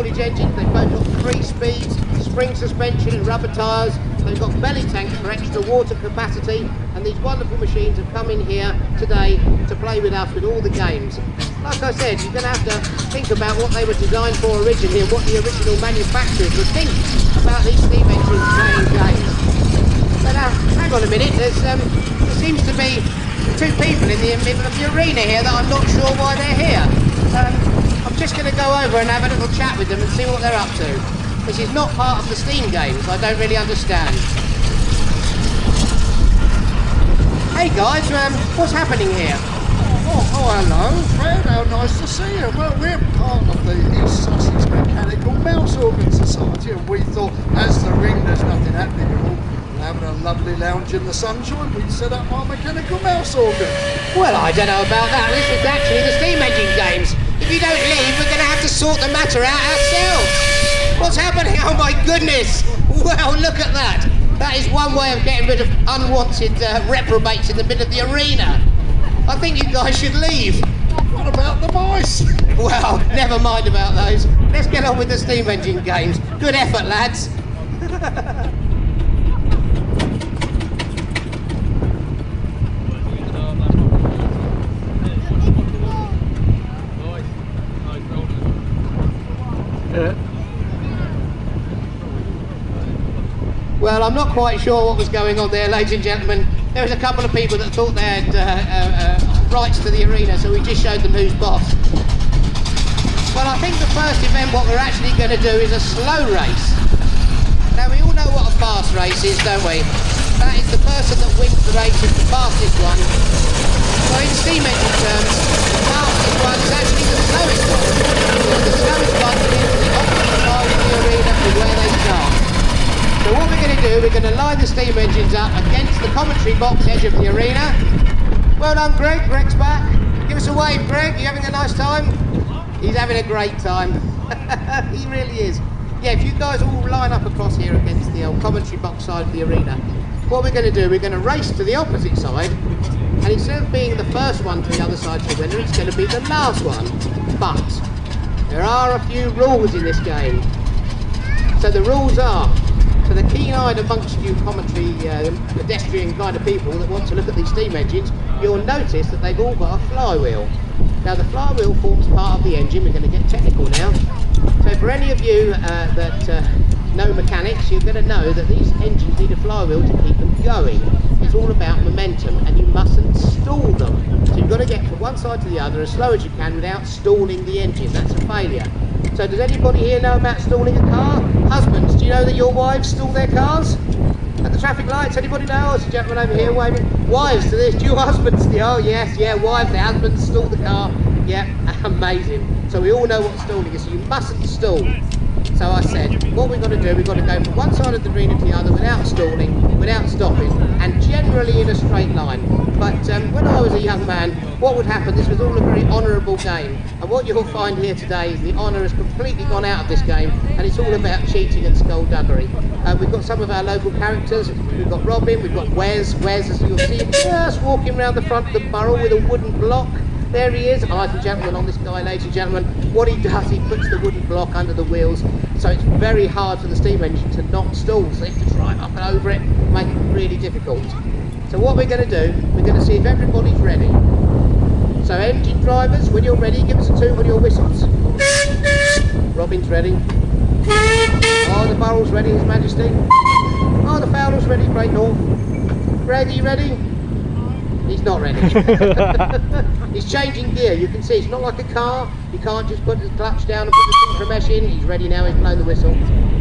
haulage engines. They've both got 3 speeds, spring suspension and rubber tyres. They've got belly tanks for extra water capacity, and these wonderful machines have come in here today to play with us with all the games. Like I said, you're going to have to think about what they were designed for originally and what the original manufacturers would think about these steam engines playing games. But hang on a minute, there seems to be 2 people in the middle of the arena here that I'm not sure why they're here. I'm just going to go over and have a little chat with them and see what they're up to. This is not part of the Steam games, I don't really understand. Hey guys, what's happening here? Oh, hello, Fred, how nice to see you. Well, we're part of the East Sussex Mechanical Mouse Organ Society, and we thought, as the ring there's nothing happening at all, having a lovely lounge in the sunshine, we'd set up our mechanical mouse organ. Well, I don't know about that. This is actually the steam engine games. If you don't leave, we're going to have to sort the matter out ourselves. What's happening? Oh my goodness! Well, look at that. That is one way of getting rid of unwanted reprobates in the middle of the arena. I think you guys should leave. What about the mice? Well, never mind about those. Let's get on with the steam engine games. Good effort, lads. Well, I'm not quite sure what was going on there, ladies and gentlemen. There was a couple of people that thought they had rights to the arena, so we just showed them who's boss. Well, I think the first event, what we're actually going to do is a slow race. Now, we all know what a fast race is, don't we? That is the person that wins the race is the fastest one. So in steam engine terms, the fastest one is actually the slowest one. Because the slowest one is the opposite side of the arena from where they start. So what we're going to do, we're going to line the steam engines up against the commentary box edge of the arena. Well done, Greg. Greg's back. Give us a wave, Greg. You having a nice time? He's having a great time. He really is. Yeah, if you guys all line up across here against the old commentary box side of the arena, what we're going to do, we're going to race to the opposite side, and instead of being the first one to the other side to the winner, it's going to be the last one. But there are a few rules in this game. So the rules are, for the keen-eyed amongst you commentary pedestrian kind of people that want to look at these steam engines, you'll notice that they've all got a flywheel. Now the flywheel forms part of the engine. We're going to get technical now. So for any of you that know mechanics, you're going to know that these engines need a flywheel to keep them going. It's all about momentum, and you mustn't stall them. So you've got to get from one side to the other as slow as you can without stalling the engine. That's a failure. So does anybody here know about stalling a car? Husbands, do you know that your wives stall their cars? At the traffic lights, anybody know? There's a gentleman over here waving. Wives to this, do your husbands? Oh yes, yeah, wives, their husbands stall the car. Yeah, amazing. So we all know what stalling is, so you mustn't stall. So I said, what we've got to do, we've got to go from one side of the arena to the other without stalling, without stopping, and generally in a straight line. But when I was a young man, what would happen, this was all a very honourable game, and what you'll find here today is the honour has completely gone out of this game, and it's all about cheating and skullduggery. We've got some of our local characters. We've got Robin, we've got Wes, as you'll see him just walking around the front of the barrel with a wooden block. There he is, eyes and gentlemen on this guy, ladies and gentlemen. What he does, he puts the wooden block under the wheels, so it's very hard for the steam engine to not stall, so you have to drive up and over it, make it really difficult. So what we're going to do, we're going to see if everybody's ready. So engine drivers, when you're ready, give us a toot on your whistles. Robin's ready. Oh, the barrel's ready, His Majesty. Oh, the Fowler's ready, Great North. Greg, are you ready? He's not ready. He's changing gear. You can see it's not like a car. You can't just put the clutch down and put the synchro mesh in. He's ready now, he's blown the whistle.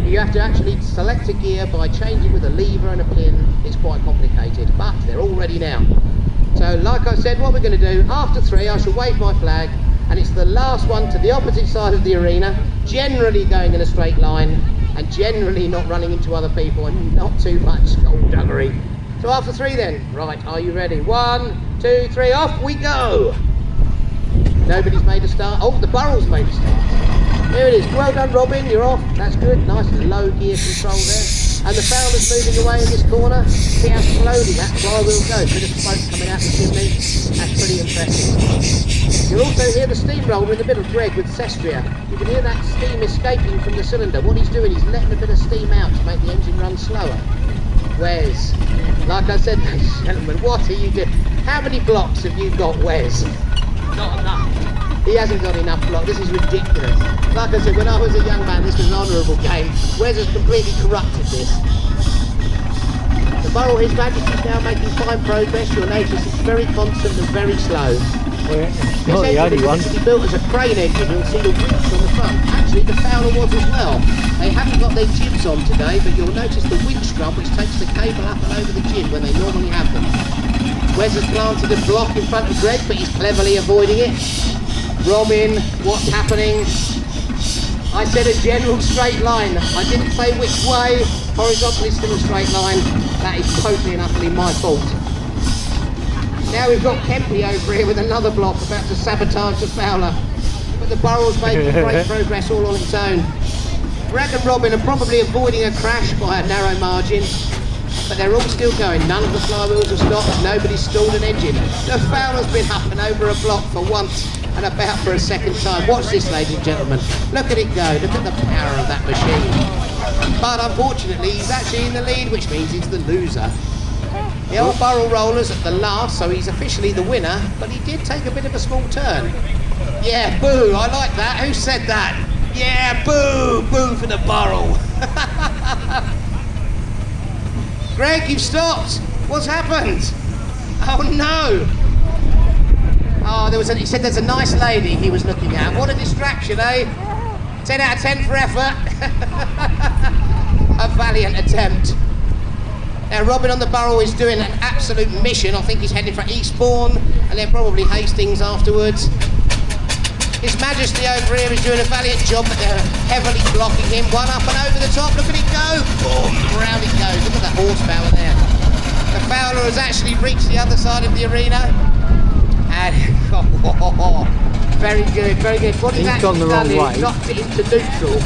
You have to actually select a gear by changing with a lever and a pin. It's quite complicated, but they're all ready now. So like I said, what we're going to do, after 3 I shall wave my flag, and it's the last one to the opposite side of the arena, generally going in a straight line, and generally not running into other people, and not too much skullduggery. So after 3 then, right, are you ready? 1, 2, 3, off we go! Nobody's made a start. Oh, the barrel's made a start. There it is. Well done, Robin, you're off. That's good. Nice low gear control there. And the Fowler's moving away in this corner. See how slowly that flywheel goes. Bit of smoke coming out the chimney. That's pretty impressive. You'll also hear the steamroller in the middle, Greg, with Sestria. You can hear that steam escaping from the cylinder. What he's doing is letting a bit of steam out to make the engine run slower. Wes, like I said, ladies and gentlemen, what are you doing? How many blocks have you got, Wes? Not enough. He hasn't got enough block. This is ridiculous. Like I said, when I was a young man, this was an honourable game. Wes has completely corrupted this. The Burrell, His Majesty's now making fine progress. You'll notice it's very constant and very slow. Well, not the only one. This engine is built as a crane engine. You'll see the winch on the front. Actually, the Fowler was as well. They haven't got their jibs on today, but you'll notice the winch drum, which takes the cable up and over the jib when they normally have them. Wes has planted a block in front of Greg, but he's cleverly avoiding it. Robin, what's happening? I said a general straight line. I didn't say which way. Horizontally still a straight line. That is totally and utterly my fault. Now we've got Kempy over here with another block about to sabotage the Fowler. But the Burrell's making great progress all on its own. Greg and Robin are probably avoiding a crash by a narrow margin. But they're all still going. None of the flywheels have stopped. Nobody's stalled an engine. The Fowler's been up and over a block for once and about for a second time. Watch this, ladies and gentlemen. Look at it go. Look at the power of that machine. But unfortunately, he's actually in the lead, which means he's the loser. The old Burrell Roller's at the last, so he's officially the winner, but he did take a bit of a small turn. Yeah, boo. I like that. Who said that? Yeah, boo. Boo for the Burrell. Greg, you've stopped. What's happened? Oh no. Oh, he said there's a nice lady he was looking at. What a distraction, eh? 10 out of 10 for effort. A valiant attempt. Now Robin on the Burrell is doing an absolute mission. I think he's heading for Eastbourne and then probably Hastings afterwards. His Majesty over here is doing a valiant job, but they're heavily blocking him. One up and over the top. Look at it go. Boom, round it goes. Look at that horsepower there. The Fowler has actually reached the other side of the arena. And very good, very good. What he's actually done is knocked it into neutral.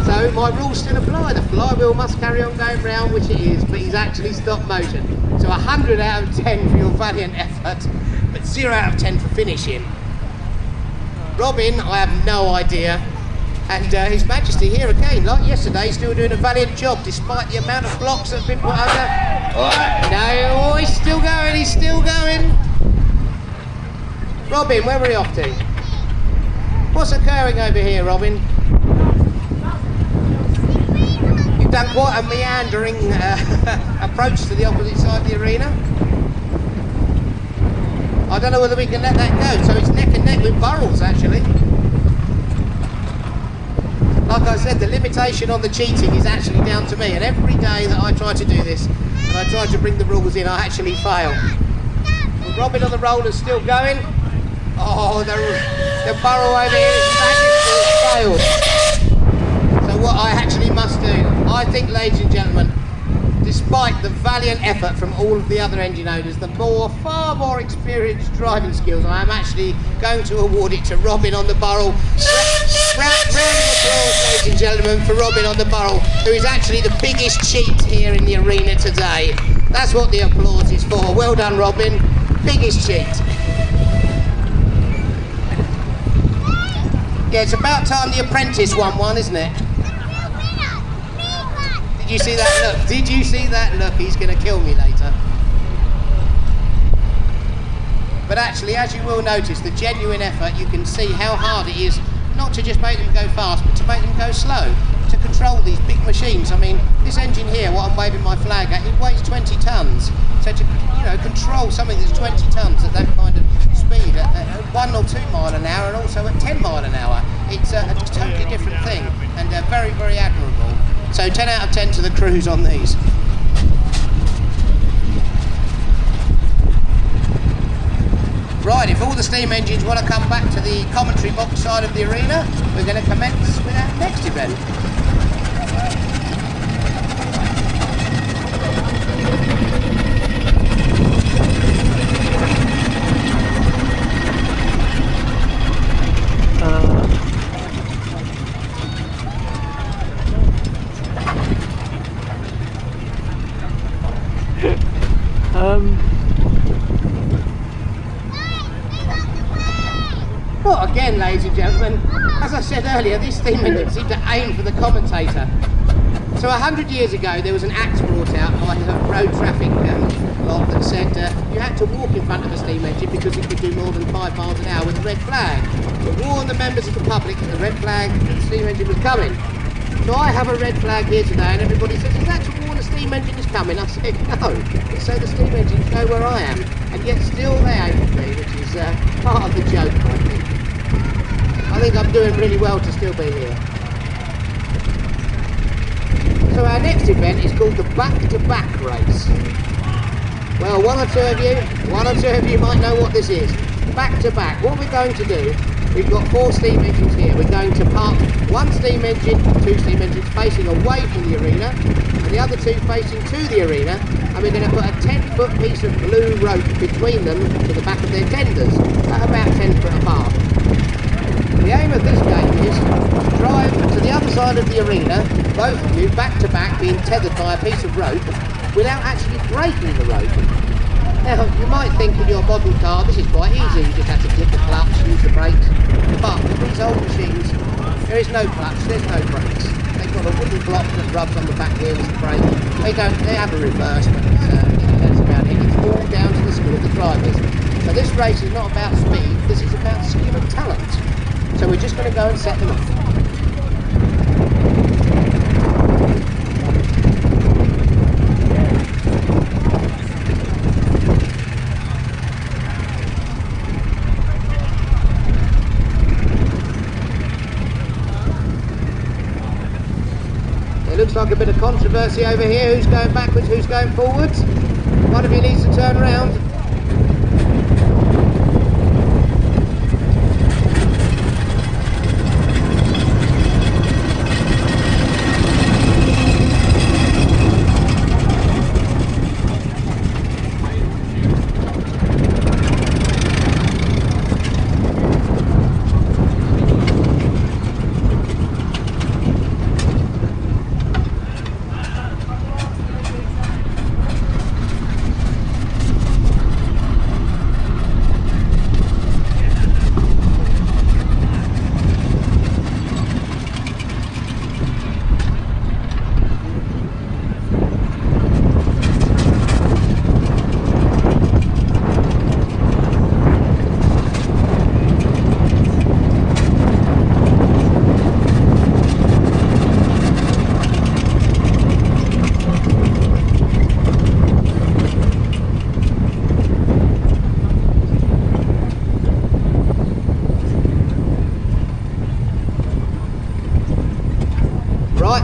So my rules still apply. The flywheel must carry on going round, which it is, but he's actually stopped motion. So 100 out of 10 for your valiant effort, but 0 out of 10 for finishing. Robin, I have no idea. And His Majesty here again, like yesterday, still doing a valiant job despite the amount of blocks that have been put under. No, he's still going, he's still going. Robin, where are we off to? What's occurring over here, Robin? You've done quite a meandering approach to the opposite side of the arena. I don't know whether we can let that go, so it's neck and neck with Burrell's actually. Like I said, the limitation on the cheating is actually down to me, and every day that I try to do this and I try to bring the rules in, I actually fail. Well, Robin on the roller's still going. Oh, the Burrell over here is failed. So what I actually must do, I think, ladies and gentlemen, despite the valiant effort from all of the other engine owners, the far more experienced driving skills, I am actually going to award it to Robin on the Burrell. Round of applause, ladies and gentlemen, for Robin on the Burrell, who is actually the biggest cheat here in the arena today. That's what the applause is for. Well done, Robin. Biggest cheat. Yeah, it's about time the Apprentice won one, isn't it? Did you see that look? Did you see that look? He's going to kill me later. But actually, as you will notice, the genuine effort, you can see how hard it is not to just make them go fast, but to make them go slow, to control these big machines. I mean, this engine here, what I'm waving my flag at, it weighs 20 tonnes. So to control something that's 20 tonnes at that kind of speed, at 1 or 2 mile an hour, and also at 10 mile an hour, it's a totally different thing, and very, very admirable. So 10 out of 10 to the crews on these. Right, if all the steam engines want to come back to the commentary box side of the arena, we're going to commence with our next event. earlier, this steam engine seemed to aim for the commentator. So 100 years ago, there was an act brought out by the road traffic lot that said you had to walk in front of a steam engine because it could do more than 5 miles an hour with a red flag. To warn the members of the public that the red flag, that the steam engine was coming. So I have a red flag here today, and everybody says, is that to warn the steam engine is coming? I said, no, it's so the steam engines know where I am, and yet still they aim at me, which is part of the joke, I think. I think I'm doing really well to still be here. So our next event is called the back-to-back race. Well, one or two of you might know what this is. Back-to-back. What we're going to do, we've got 4 steam engines here. We're going to park 1 steam engine, 2 steam engines facing away from the arena, and the other 2 facing to the arena, and we're going to put a 10-foot piece of blue rope between them to the back of their tenders, at about 10 foot apart. The aim of this game is to drive to the other side of the arena, both of you back to back being tethered by a piece of rope without actually breaking the rope. Now you might think in your model car this is quite easy, you just have to flip the clutch, use the brakes, but with these old machines there is no clutch, there's no brakes. They've got a wooden block that rubs on the back wheel as the brake. They have a reverse, but that's about it. It's all down to the skill of the drivers. So this race is not about speed, this is about skill and talent. So we're just going to go and set them up. It looks like a bit of controversy over here. Who's going backwards, who's going forwards? One of you needs to turn around.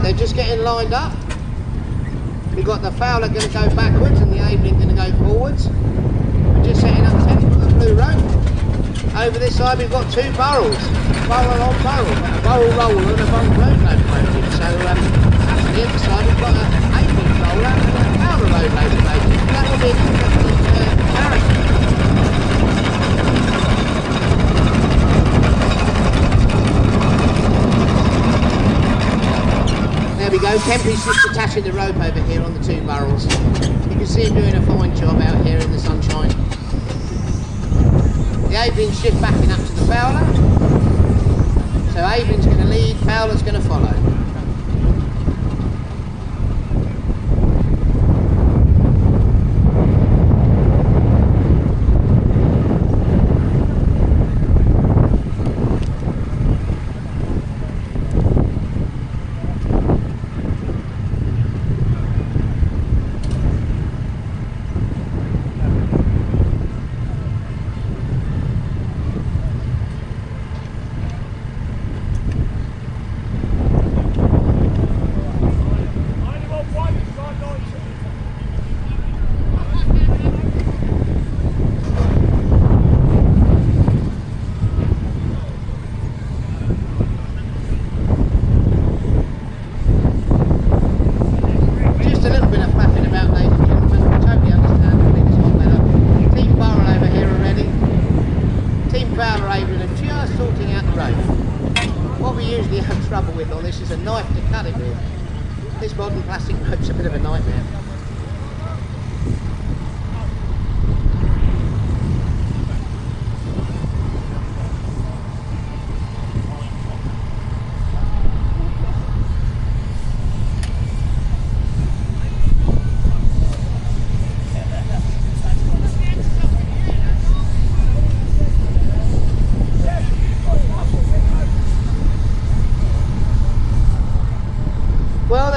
They're just getting lined up. We've got the Fowler going to go backwards and the Abeling going to go forwards. We're just setting up 10 for the blue rope. Over this side we've got 2 barrels. Barrel on barrel. A barrel roller and a barrel road locomotive. So on the other side we've got an Abeling roller and a Fowler road locomotive. That will be an interesting comparison. There we go, Kempy's just attaching the rope over here on the 2 barrels. You can see him doing a fine job out here in the sunshine. The Abeling shift backing up to the Fowler. So Abeling's going to lead, Fowler's going to follow. What we usually have trouble with on this is a knife to cut it with. This modern plastic rope's a bit of a nightmare.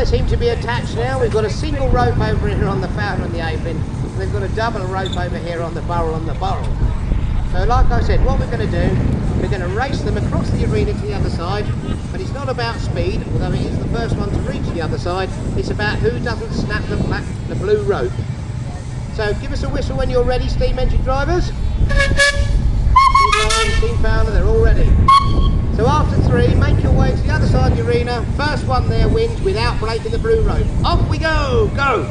they seem to be attached now. We've got a single rope over here on the founder and the apron. And we've got a double rope over here on the burrel and the burrel. So like I said, what we're going to do, we're going to race them across the arena to the other side, but it's not about speed, although it is the first one to reach the other side. It's about who doesn't snap the blue rope. So give us a whistle when you're ready, steam engine drivers. Team Fowler, they're all ready. So after 3, make your way to the other side of the arena. First one there wins without breaking the blue rope. Off we go! Go!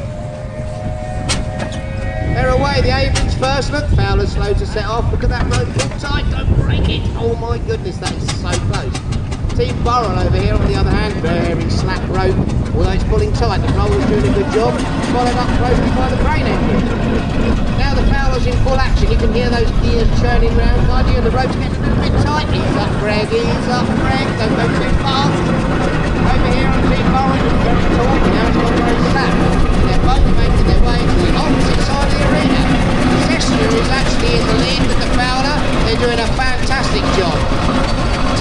They're away, the Avon's first look. Fowler's slow to set off. Look at that rope, pull tight, don't break it. Oh my goodness, that is so close. Team Burrell over here on the other hand, very slack rope. Although it's pulling tight, the roller's doing a good job. Followed up closely by the crane engine. Now the Fowler's in full action. You can hear those gears churning round. Can't you? The rope's getting a little bit tight. Ease up, Greg, ease up, Greg. Don't go too fast. Over here on Team Burrell, it's very taut. Now it's not very slack. They're both making their way to the opposite side of the arena. Cessna is actually in the lead with the Fowler. They're doing a fantastic job.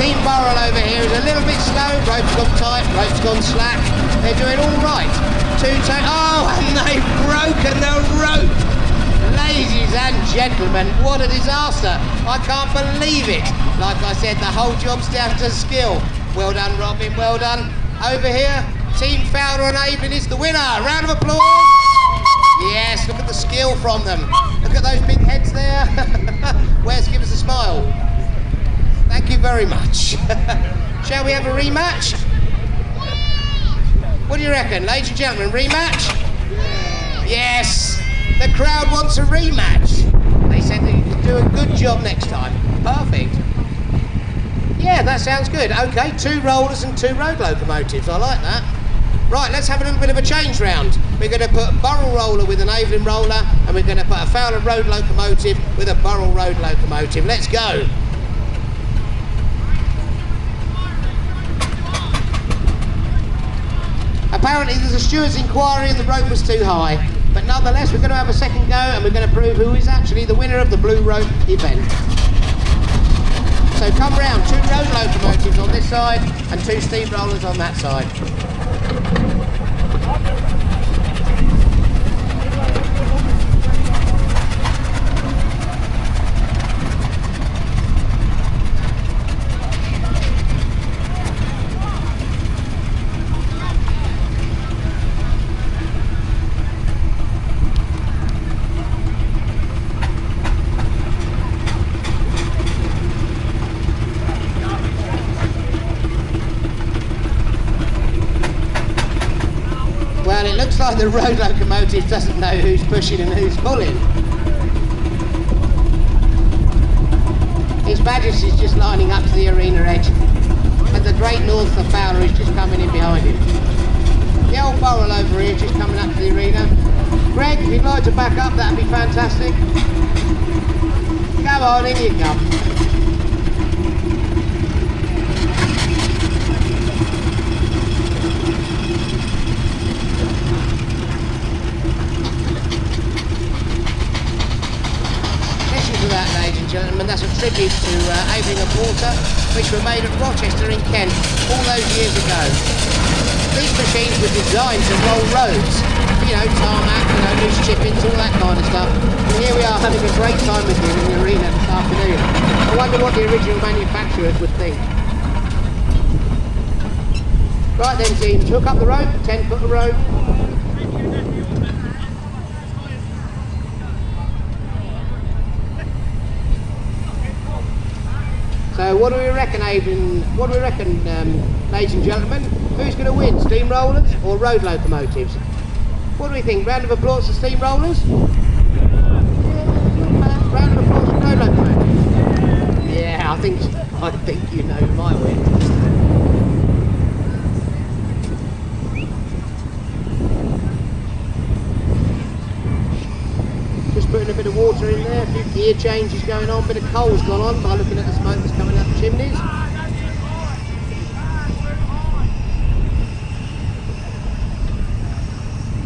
Team Burrell over here is a little bit slow. Rope's gone tight, rope's gone slack. They're doing all right. Oh, and they've broken the rope. Ladies and gentlemen, what a disaster. I can't believe it. Like I said, the whole job's down to skill. Well done, Robin, well done. Over here, Team Fowler and Avon is the winner. Round of applause. Yes, look at the skill from them. Look at those big heads there. Wes, give us a smile. Thank you very much. Shall we have a rematch? What do you reckon, ladies and gentlemen, rematch? Yes, the crowd wants a rematch. They said that you could do a good job next time. Perfect. Yeah, that sounds good. Okay, 2 rollers and 2 road locomotives. I like that. Right, let's have a little bit of a change round. We're going to put a Burrell roller with an Avon roller, and we're going to put a Fowler road locomotive with a Burrell road locomotive. Let's go. Apparently there's a steward's inquiry and the rope was too high, but nonetheless we're going to have a second go and we're going to prove who is actually the winner of the blue rope event. So come round, 2 road locomotives on this side and 2 steam rollers on that side. Looks like the road locomotive doesn't know who's pushing and who's pulling. His Majesty's just lining up to the arena edge, and the Great North, the Fowler, is just coming in behind him. The old Burrell over here just coming up to the arena. Greg, if you'd like to back up, that'd be fantastic. Come on, in you come. That, ladies and gentlemen, that's a tribute to Avon and Water, which were made at Rochester in Kent all those years ago. These machines were designed to roll roads, you know, tarmac, you know, loose chippings, all that kind of stuff. And here we are having a great time with him in the arena this afternoon. I wonder what the original manufacturers would think. Right then, teams, hook up the rope, 10-foot rope. So what do we reckon, Avon? What do we reckon, ladies and gentlemen? Who's going to win, steamrollers or road locomotives? What do we think? Round of applause for steamrollers? Round of applause for road locomotives? Yeah, I think you know who might win. Just putting a bit of water in there, a few gear changes going on, a bit of coal's gone on by looking at the smoke that's coming out the chimneys.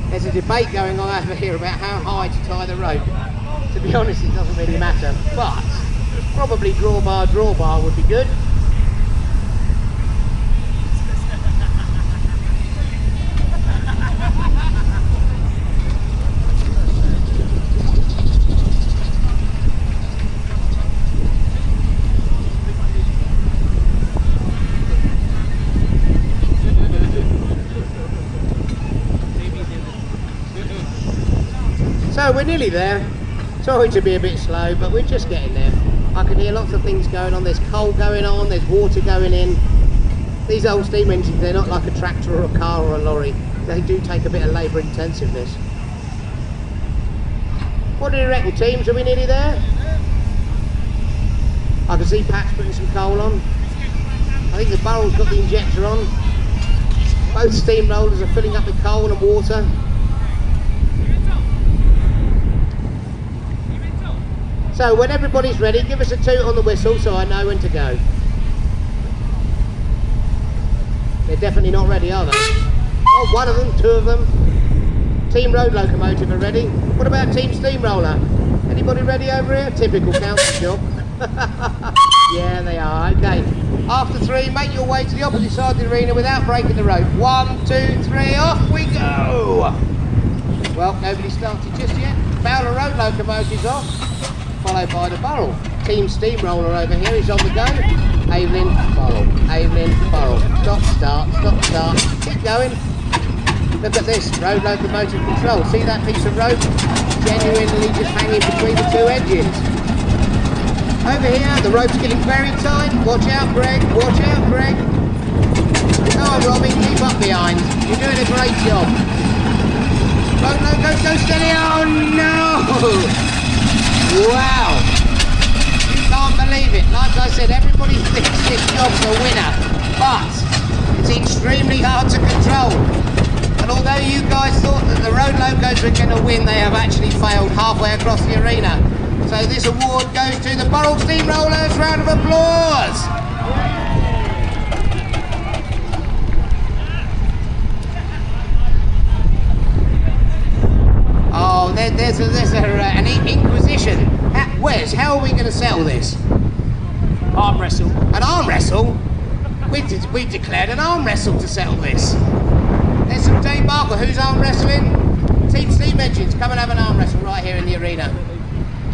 There's a debate going on over here about how high to tie the rope. To be honest, it doesn't really matter, but probably drawbar would be good. So we're nearly there. Sorry to be a bit slow, but we're just getting there. I can hear lots of things going on. There's coal going on, there's water going in. These old steam engines, they're not like a tractor or a car or a lorry. They do take a bit of labour intensiveness. What do you reckon, teams? Are we nearly there? I can see Pat's putting some coal on. I think the barrel's got the injector on. Both steamrollers are filling up with coal and water. So when everybody's ready, give us a toot on the whistle so I know when to go. They're definitely not ready, are they? Oh, one of them, two of them. Team road locomotive are ready. What about team steamroller? Anybody ready over here? Typical council job. Yeah, they are. Okay. After three, make your way to the opposite side of the arena without breaking the road. 1, 2, 3, off we go! Well, nobody started just yet. Fowler road locomotive's off, followed by the Burrell. Team steamroller over here is on the go. Evelyn, Burrell, Evelyn, Burrell. Stop, start. Keep going. Look at this, road locomotive control. See that piece of rope? Genuinely just hanging between the two engines. Over here, the rope's getting very tight. Watch out, Greg. Watch out, Greg. Go on, Robbie. Keep up behind. You're doing a great job. Go steady. Oh, no! Wow. You can't believe it. Like I said, everybody thinks this job's a winner. But it's extremely hard to control. And although you guys thought that the road locos were going to win, they have actually failed halfway across the arena. So this award goes to the Burrell Steamrollers. Round of applause. Oh, there's an inquisition. Wes, how are we going to settle this? Arm wrestle. An arm wrestle? We've declared an arm wrestle to settle this. There's some Dave Barker. Who's arm wrestling? Team Steam Engines, come and have an arm wrestle right here in the arena.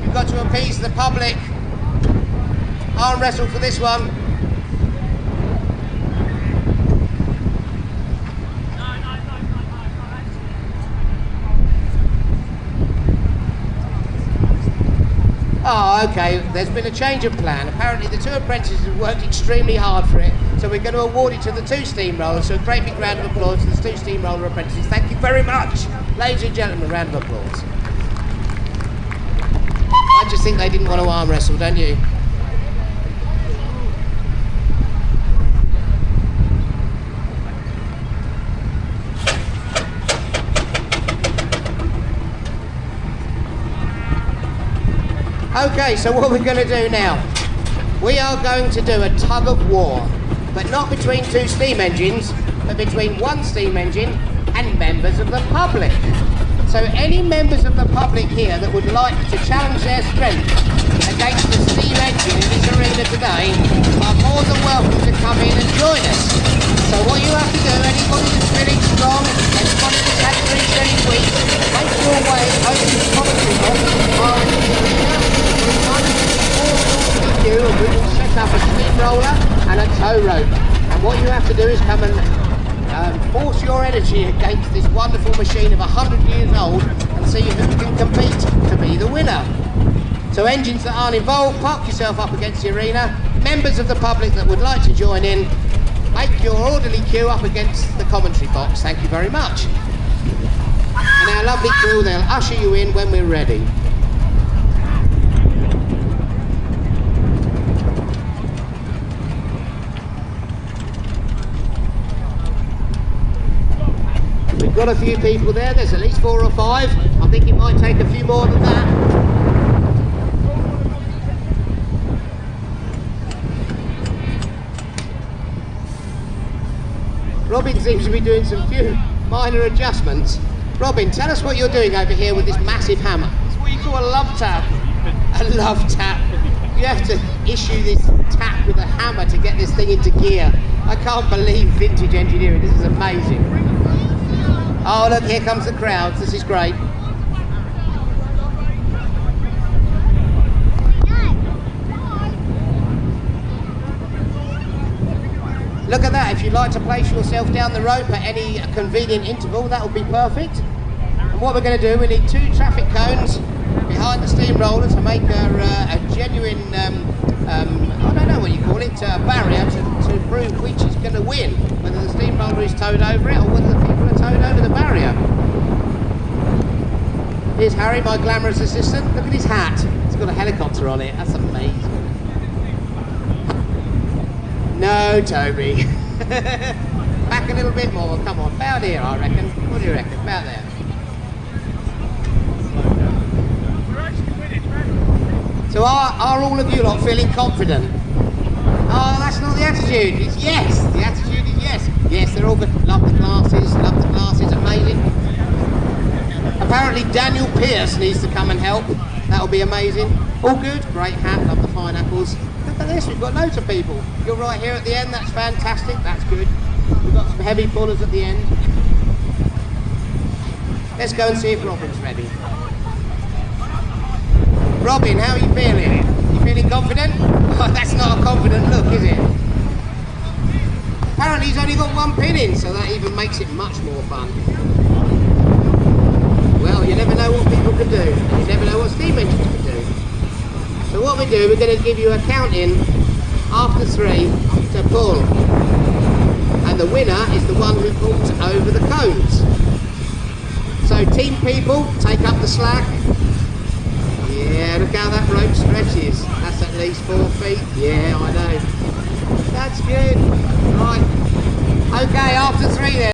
We've got to appease the public. Arm wrestle for this one. Oh, okay, there's been a change of plan. Apparently the two apprentices have worked extremely hard for it, so we're going to award it to the two steamrollers. So a great big round of applause to the two steamroller apprentices. Thank you very much. Ladies and gentlemen, round of applause. I just think they didn't want to arm wrestle, don't you? Okay, so what we're going to do now, we are going to do a tug of war, but not between two steam engines, but between one steam engine and members of the public. So any members of the public here that would like to challenge their strength against the steam engine in this arena today are more than welcome to come in and join us. So what you have to do, anybody that's feeling strong, anybody that's had 3 steady weeks, make your way over to the commentary box on the arena. And we will set up a steamroller and a tow rope. And what you have to do is come and force your energy against this wonderful machine of 100 years old and see who can compete to be the winner. So engines that aren't involved, park yourself up against the arena. Members of the public that would like to join in, make your orderly queue up against the commentary box. Thank you very much. And our lovely crew, they'll usher you in when we're ready. We've got a few people there, there's at least 4 or 5. I think it might take a few more than that. Robin seems to be doing some few minor adjustments. Robin, tell us what you're doing over here with this massive hammer. It's what you call a love tap. A love tap. You have to issue this tap with a hammer to get this thing into gear. I can't believe vintage engineering, this is amazing. Oh look, here comes the crowds, this is great. Look at that, if you'd like to place yourself down the rope at any convenient interval, that would be perfect. And what we're going to do, we need 2 traffic cones behind the steamroller to make a genuine, I don't know what you call it, barrier to prove which is going to win, whether the steamroller is towed over it or whether the people are towed over the barrier. Here's Harry, my glamorous assistant. Look at his hat. It's got a helicopter on it. That's amazing. No, Toby. Back a little bit more. Come on, about here, I reckon. What do you reckon? About there. So are all of you lot feeling confident? Oh, that's not the attitude. It's yes. The attitude is yes. Yes, they're all good. Love the glasses. Love the glasses. Amazing. Apparently Daniel Pierce needs to come and help. That'll be amazing. All good. Great hat. Love the pineapples. Look at this. We've got loads of people. You're right here at the end. That's fantastic. That's good. We've got some heavy pullers at the end. Let's go and see if Robin's ready. Robin, how are you feeling? You feeling confident? Oh, that's not a confident look, is it? Apparently he's only got 1 pin in, so that even makes it much more fun. Well, you never know what people can do, and you never know what steam engines can do. So what we do, we're going to give you a count in after 3 to pull. And the winner is the one who pulls over the cones. So team people, take up the slack. Yeah, look how that rope stretches. That's at least 4 feet. Yeah, I know. That's good. Right. Okay, after 3 then.